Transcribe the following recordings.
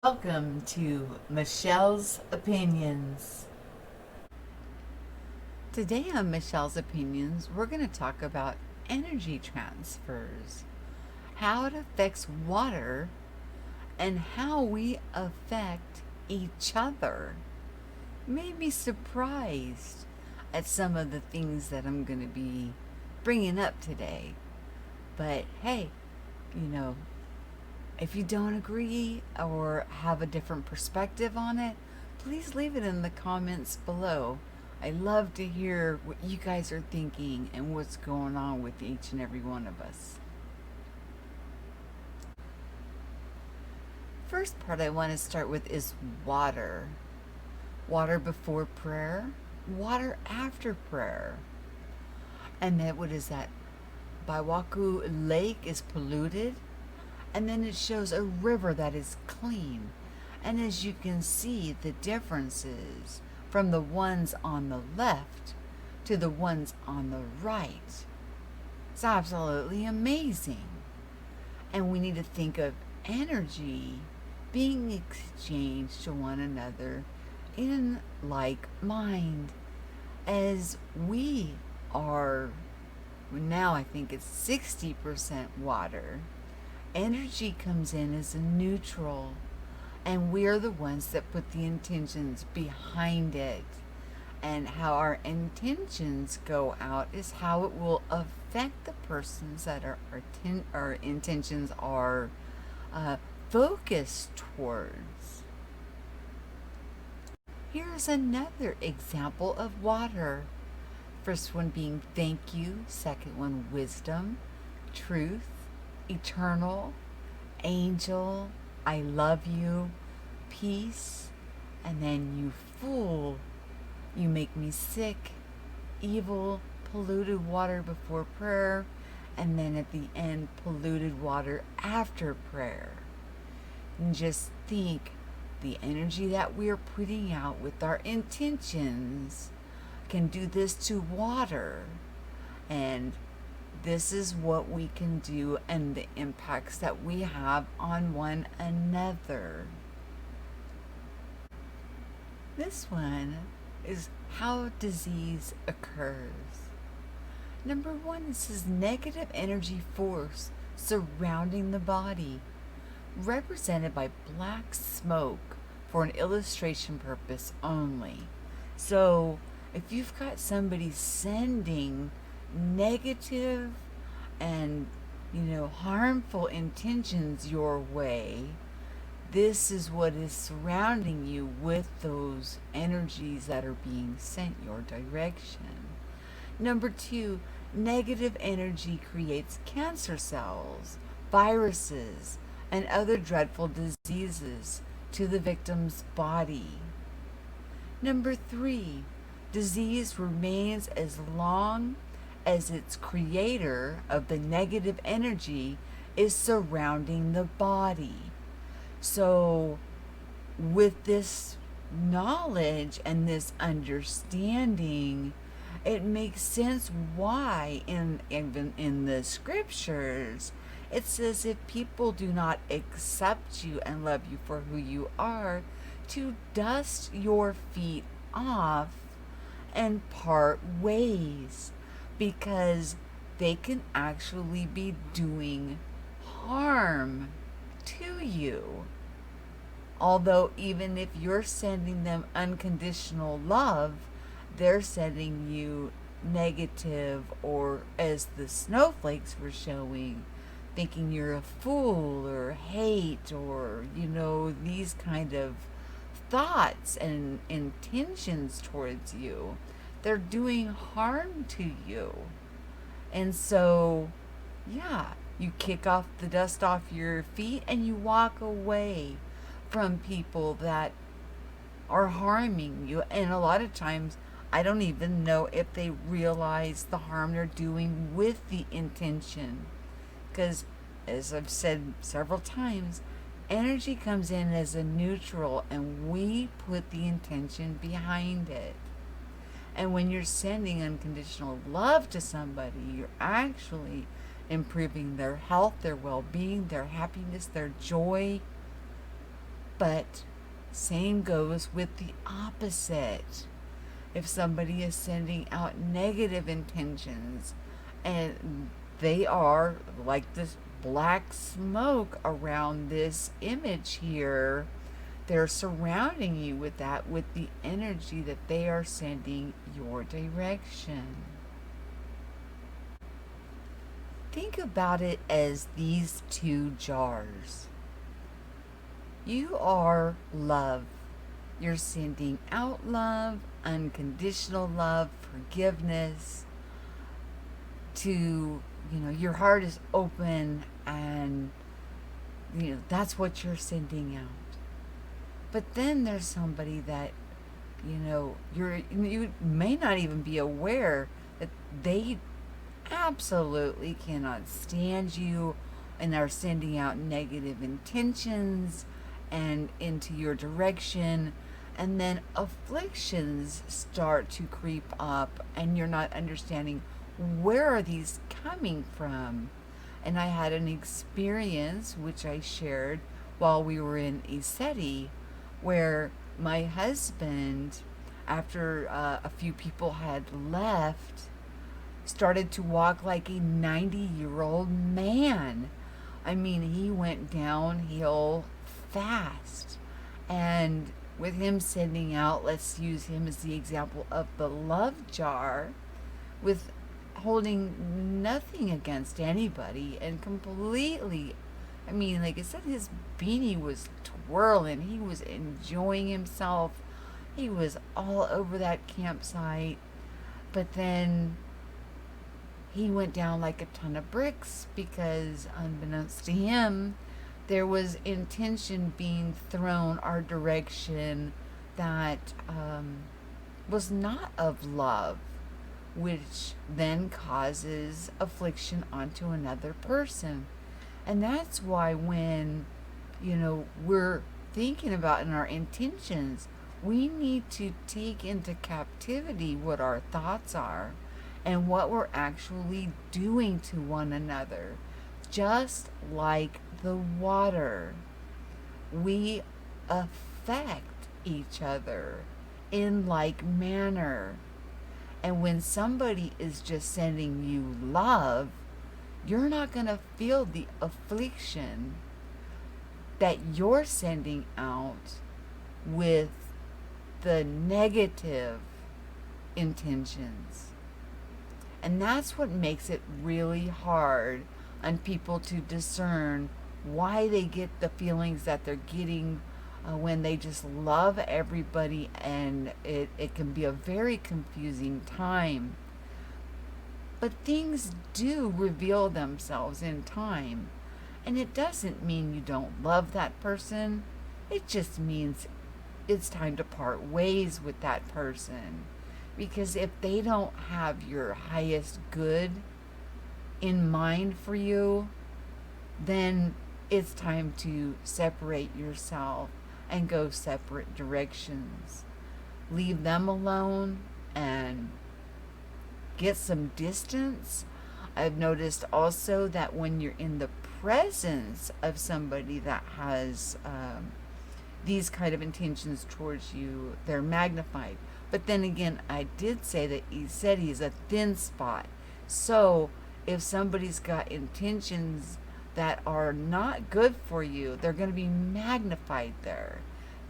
Welcome to Michelle's Opinions. Today on Michelle's Opinions, we're going to talk about energy transfers, how it affects water, and how we affect each other. You may be surprised at some of the things that I'm going to be bringing up today. But hey, you know, if you don't agree or have a different perspective on it, please leave it in the comments below. I love to hear what you guys are thinking and what's going on with each and every one of us. First part I want to start with is water. Water before prayer, water after prayer. And then what is that? Baiwaku Lake is polluted, and then it shows a river that is clean. And as you can see, the differences from the ones on the left to the ones on the right. It's absolutely amazing. And we need to think of energy being exchanged to one another in like mind, as we are now, I think it's 60% water. Energy comes in as a neutral, and we're the ones that put the intentions behind it. And how our intentions go out is how it will affect the persons that our intentions are focused towards. Here's another example of water. First one being thank you, second one wisdom, truth, eternal, angel, I love you, peace, and then you fool, you make me sick, evil, polluted water before prayer, and then at the end, polluted water after prayer. And just think the energy that we're putting out with our intentions can do this to water, and this is what we can do and the impacts that we have on one another. This one is how disease occurs. Number one, it says negative energy force surrounding the body, represented by black smoke for an illustration purpose only. So if you've got somebody sending negative and harmful intentions your way, this is what is surrounding you with those energies that are being sent your direction. Number two, negative energy creates cancer cells, viruses, and other dreadful diseases to the victim's body. Number three, disease remains as long as its creator of the negative energy is surrounding the body. So with this knowledge and this understanding, it makes sense why even in the scriptures it says if people do not accept you and love you for who you are, to dust your feet off and part ways, because they can actually be doing harm to you. Although even if you're sending them unconditional love, they're sending you negative, or as the snowflakes were showing, thinking you're a fool or hate, or these kind of thoughts and intentions towards you. They're doing harm to you. And so, yeah, you kick off the dust off your feet and you walk away from people that are harming you. And a lot of times, I don't even know if they realize the harm they're doing with the intention. Because, as I've said several times, energy comes in as a neutral, and we put the intention behind it. And when you're sending unconditional love to somebody, you're actually improving their health, their well-being, their happiness, their joy. But same goes with the opposite. If somebody is sending out negative intentions and they are like this black smoke around this image here, they're surrounding you with that, with the energy that they are sending your direction. Think about it as these two jars. You are love. You're sending out love, unconditional love, forgiveness to, your heart is open, and, that's what you're sending out. But then there's somebody that, you may not even be aware that they absolutely cannot stand you and are sending out negative intentions and into your direction, and then afflictions start to creep up and you're not understanding where are these coming from. And I had an experience which I shared while we were in ESETI, where my husband, after a few people had left, started to walk like a 90-year-old man. I mean, he went downhill fast. And with him sending out, let's use him as the example of the love jar, with holding nothing against anybody and completely, like I said, his beanie was twirling. He was enjoying himself. He was all over that campsite. But then he went down like a ton of bricks because, unbeknownst to him, there was intention being thrown our direction that was not of love, which then causes affliction onto another person. And that's why when, we're thinking about in our intentions, we need to take into captivity what our thoughts are and what we're actually doing to one another. Just like the water, we affect each other in like manner. And when somebody is just sending you love, you're not going to feel the affliction that you're sending out with the negative intentions. And that's what makes it really hard on people to discern why they get the feelings that they're getting when they just love everybody, and it can be a very confusing time. But things do reveal themselves in time. And it doesn't mean you don't love that person. It just means it's time to part ways with that person. Because if they don't have your highest good in mind for you, then it's time to separate yourself and go separate directions. Leave them alone and get some distance. I've noticed also that when you're in the presence of somebody that has these kind of intentions towards you, they're magnified. But then again, I did say that ESETI is a thin spot. So if somebody's got intentions that are not good for you, they're going to be magnified there.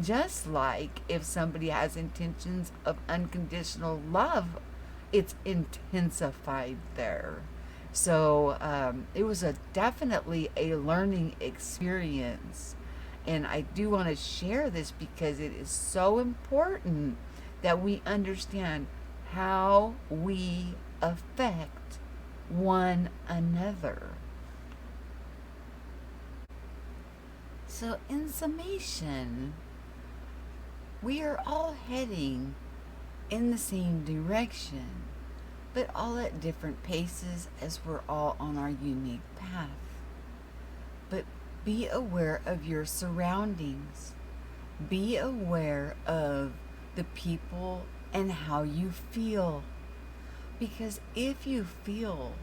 Just like if somebody has intentions of unconditional love, it's intensified there. So it was definitely a learning experience. And I do want to share this because it is so important that we understand how we affect one another. So in summation, we are all heading in the same direction, but all at different paces as we're all on our unique path. But be aware of your surroundings. Be aware of the people and how you feel. Because if you feel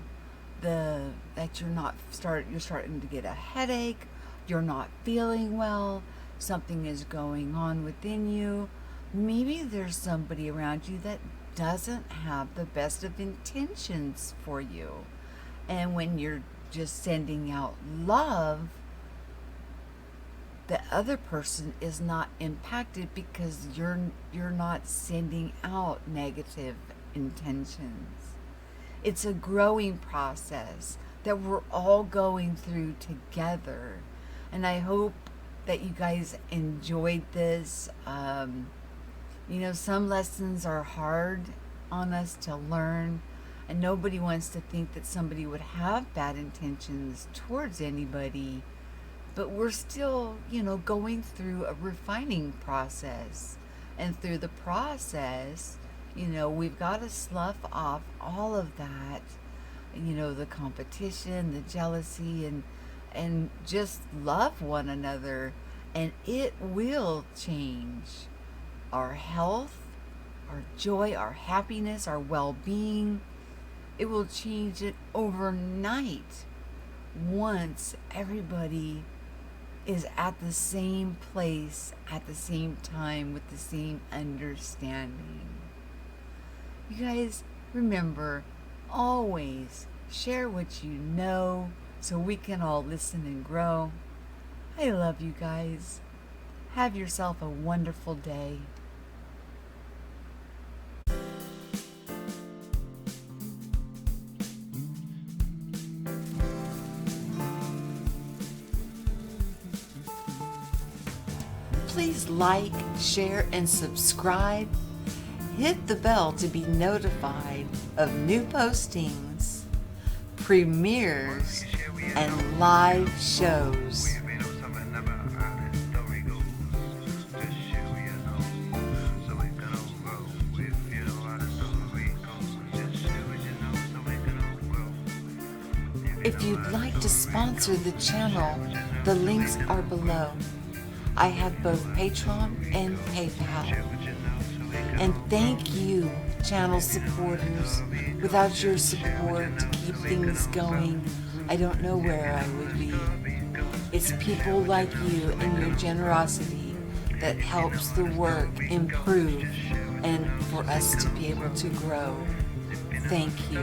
that you're starting to get a headache, you're not feeling well, something is going on within you. Maybe there's somebody around you that doesn't have the best of intentions for you. And when you're just sending out love, the other person is not impacted because you're not sending out negative intentions. It's a growing process that we're all going through together. And I hope that you guys enjoyed this. Some lessons are hard on us to learn, and nobody wants to think that somebody would have bad intentions towards anybody. But we're still, going through a refining process. And through the process, we've got to slough off all of that, the competition, the jealousy, and just love one another. And it will change our health, our joy, our happiness, our well-being. It will change it overnight once everybody is at the same place at the same time with the same understanding. You guys, remember, always share what you know so we can all listen and grow. I love you guys. Have yourself a wonderful day. Please like, share, and subscribe. Hit the bell to be notified of new postings, premieres, and live shows. If you'd like to sponsor the channel, the links are below. I have both Patreon and PayPal. And thank you, channel supporters. Without your support to keep things going, I don't know where I would be. It's people like you and your generosity that helps the work improve and for us to be able to grow. Thank you.